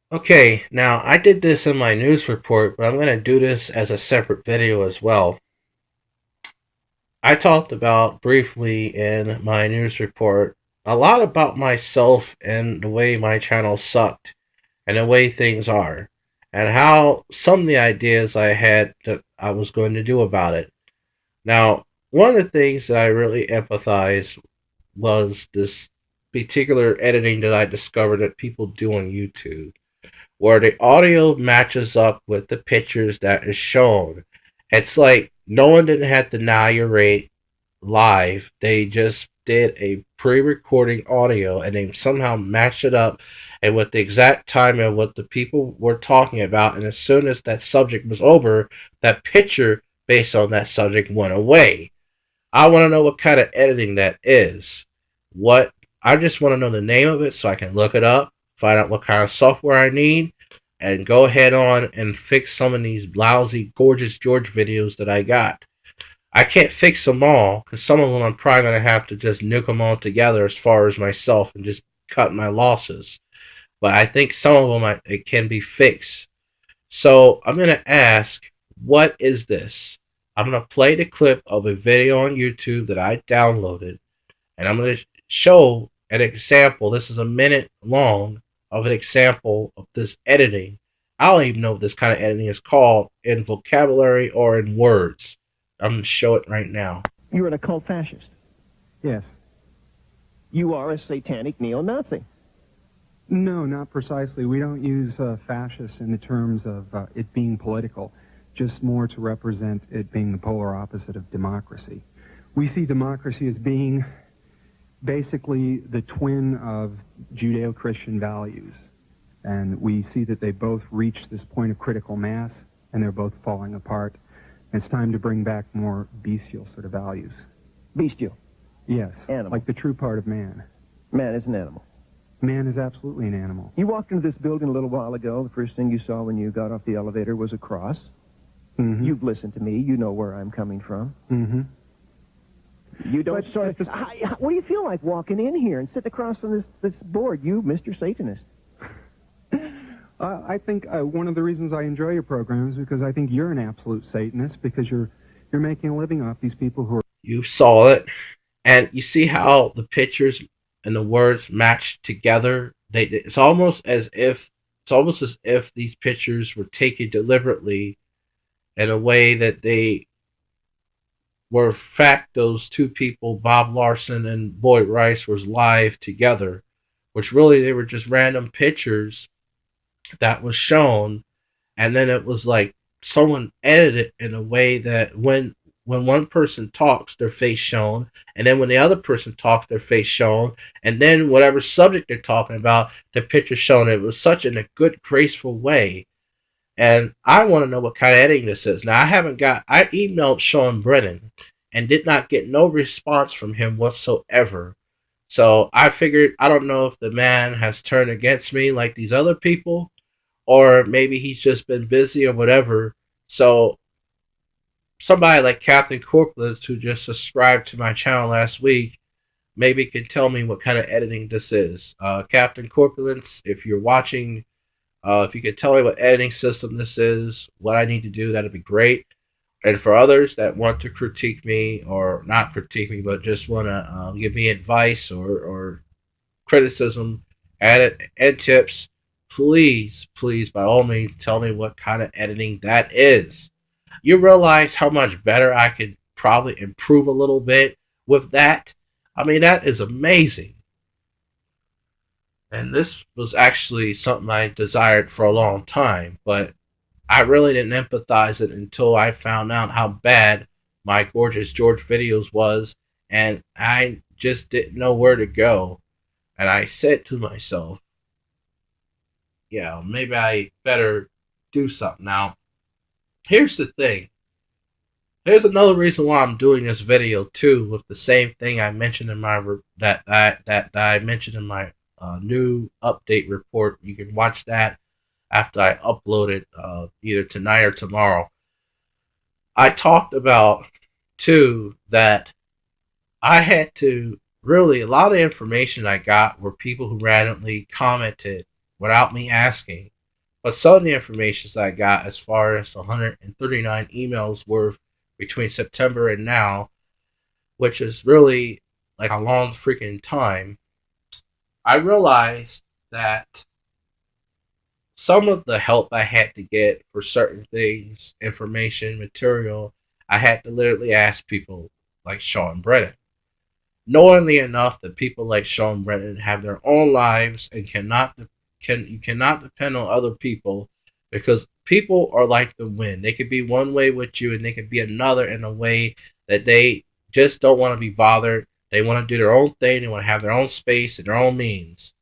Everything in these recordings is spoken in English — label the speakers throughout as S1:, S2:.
S1: Okay, now I did this in my news report, but I'm going to do this as a separate video as well. I talked about briefly in my news report a lot about myself and the way my channel sucked and the way things are and how some of the ideas I had that I was going to do about it. Now, one of the things that I really empathized was this particular editing that I discovered that people do on YouTube, where the audio matches up with the pictures that is shown. It's like no one didn't have to narrate live. They just did a pre-recording audio and they somehow matched it up and with the exact time of what the people were talking about. And as soon as that subject was over, that picture based on that subject went away. I want to know what kind of editing that is. What I just want to know the name of it so I can look it up, find out what kind of software I need, and go ahead on and fix some of these lousy, gorgeous George videos that I got. I can't fix them all because some of them I'm probably going to have to just nuke them all together as far as myself and just cut my losses. But I think some of them it can be fixed. So I'm going to ask, what is this? I'm going to play the clip of a video on YouTube that I downloaded, and I'm going to show an example. This is a minute long of an example of this editing. I don't even know what this kind of editing is called in vocabulary or in words. I'm going to show it right now.
S2: You're an occult fascist.
S3: Yes.
S2: You are a satanic neo-Nazi.
S3: No, not precisely. We don't use fascist in the terms of it being political, just more to represent it being the polar opposite of democracy. We see democracy as being basically the twin of Judeo-Christian values. And we see that they both reach this point of critical mass, and they're both falling apart. It's time to bring back more bestial sort of values.
S2: Bestial.
S3: Yes,
S2: Animal.
S3: like the true part of man.
S2: Man is an animal.
S3: Man is absolutely an animal.
S2: You walked into this building a little while ago. The first thing you saw when you got off the elevator was a cross.
S3: Mm-hmm.
S2: You've listened to me. You know where I'm coming from.
S3: Mm-hmm.
S2: You don't
S3: But
S2: sort of... What do you feel like walking in here and sitting across from this board, you, Mr. Satanist?
S3: I think one of the reasons I enjoy your program is because I think you're an absolute Satanist, because you're making a living off these people who are...
S1: You saw it, and you see how the pictures and the words match together. It's almost as if these pictures were taken deliberately in a way that they were fact those two people, Bob Larson and Boyd Rice, was live together, which really they were just random pictures that was shown, and then it was like someone edited it in a way that when one person talks, their face shown, and then when the other person talks, their face shown, and then whatever subject they're talking about, the picture shown. It was such in a good, graceful way. And I want to know what kind of editing this is. Now, I emailed Sean Brennan and did not get no response from him whatsoever. So I figured, I don't know if the man has turned against me like these other people, or maybe he's just been busy or whatever. So somebody like Captain Corpulence, who just subscribed to my channel last week, maybe can tell me what kind of editing this is. Captain Corpulence, if you're watching, if you could tell me what editing system this is, what I need to do, that'd be great. And for others that want to critique me, or not critique me, but just want to give me advice or criticism, and tips, please, please, by all means, tell me what kind of editing that is. You realize how much better I could probably improve a little bit with that? I mean, that is amazing. And this was actually something I desired for a long time, but I really didn't empathize it until I found out how bad my Gorgeous George videos was, and I just didn't know where to go. And I said to myself, yeah, maybe I better do something now. Here's the thing. Here's another reason why I'm doing this video too, with the same thing I mentioned in my that I mentioned in my new update report. You can watch that after I upload it, either tonight or tomorrow. I talked about too that I had to really, a lot of information I got were people who randomly commented without me asking. But some of the information I got, as far as 139 emails worth between September and now, which is really like a long freaking time, I realized that some of the help I had to get for certain things, information, material, I had to literally ask people like Sean Brennan. Knowingly enough that people like Sean Brennan have their own lives and you cannot depend on other people, because people are like the wind. They could be one way with you and they could be another in a way that they just don't want to be bothered. They want to do their own thing. They want to have their own space and their own means.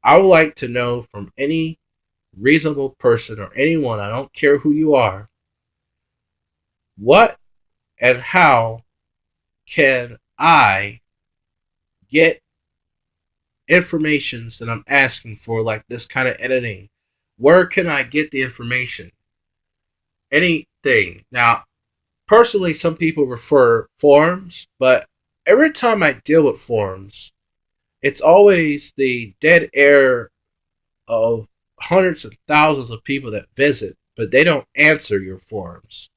S1: I would like to know from any reasonable person or anyone, I don't care who you are, what and how can I get informations that I'm asking for, like this kind of editing? Where can I get the information? Anything. Now, personally, some people prefer forums, but every time I deal with forums, it's always the dead air of hundreds of thousands of people that visit, but they don't answer your forums.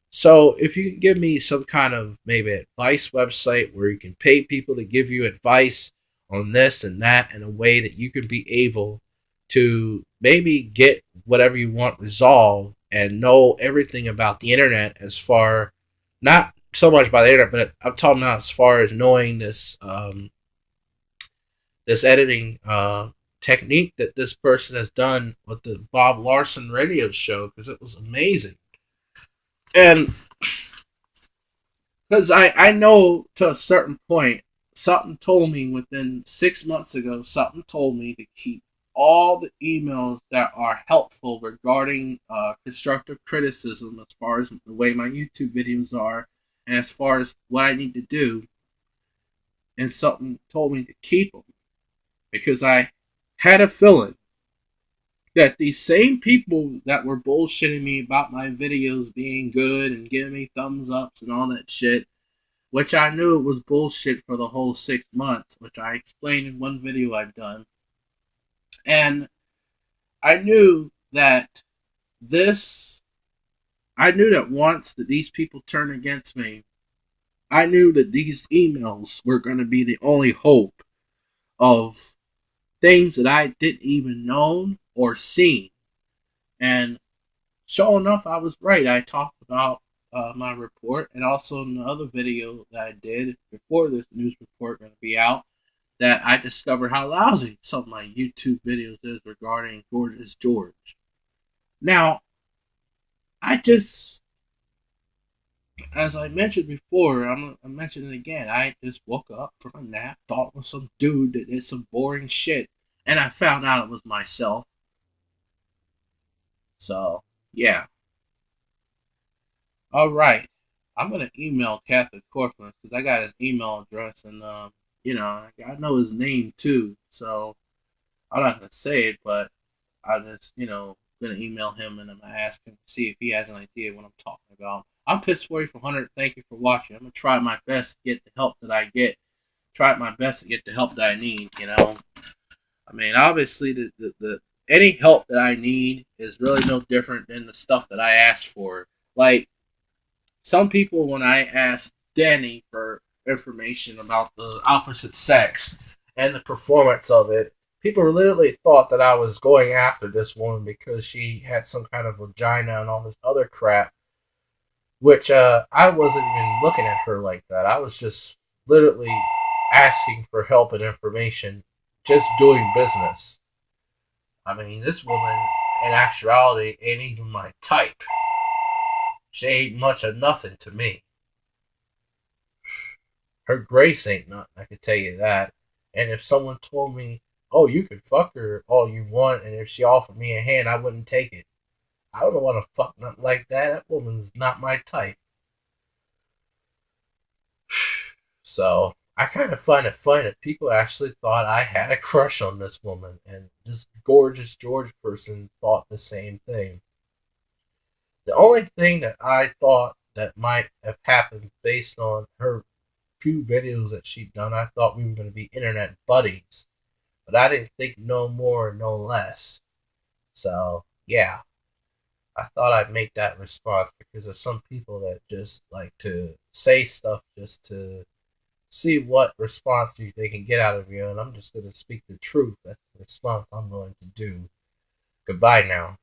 S1: So if you can give me some kind of maybe advice website where you can pay people to give you advice on this and that in a way that you can be able to maybe get whatever you want resolved and know everything about the internet, as far, not so much about the internet, but I'm talking about as far as knowing this editing technique that this person has done with the Bob Larson radio show, because it was amazing. And because I know to a certain point, something told me within 6 months ago, something told me to keep all the emails that are helpful regarding constructive criticism, as far as the way my YouTube videos are, and as far as what I need to do. And something told me to keep them, because I had a feeling that these same people that were bullshitting me about my videos being good and giving me thumbs ups and all that shit, which I knew it was bullshit for the whole 6 months, which I explained in one video I've done. And I knew that once that these people turned against me, I knew that these emails were going to be the only hope of things that I didn't even know or seen. And sure enough, I was right. I talked about my report, and also in the other video that I did before this news report going to be out, that I discovered how lousy some of my YouTube videos is regarding Gorgeous George. Now, as I mentioned before, I'm mentioning it again, I just woke up from a nap, thought it was some dude that did some boring shit, and I found out it was myself. So, yeah. Alright. I'm going to email Catholic Corcoran, because I got his email address, and, I know his name too, so I'm not going to say it, but I just, going to email him, and I'm going to ask him to see if he has an idea what I'm talking about. I'm Piss4400. Thank you for watching. I'm going to try my best to get the help that I get. Try my best to get the help that I need, I mean, obviously, the any help that I need is really no different than the stuff that I asked for. Like, some people, when I asked Danny for information about the opposite sex and the performance of it, people literally thought that I was going after this woman because she had some kind of vagina and all this other crap, which I wasn't even looking at her like that. I was just literally asking for help and information, just doing business. I mean, this woman, in actuality, ain't even my type. She ain't much of nothing to me. Her grace ain't nothing, I can tell you that. And if someone told me, oh, you could fuck her all you want, and if she offered me a hand, I wouldn't take it. I don't want to fuck nothing like that. That woman's not my type. So, I kind of find it funny that people actually thought I had a crush on this woman, and this Gorgeous George person thought the same thing. The only thing that I thought that might have happened based on her few videos that she'd done, I thought we were going to be internet buddies. But I didn't think no more, no less. So, yeah, I thought I'd make that response because there's some people that just like to say stuff just to see what response they can get out of you, and I'm just going to speak the truth. That's the response I'm going to do. Goodbye now.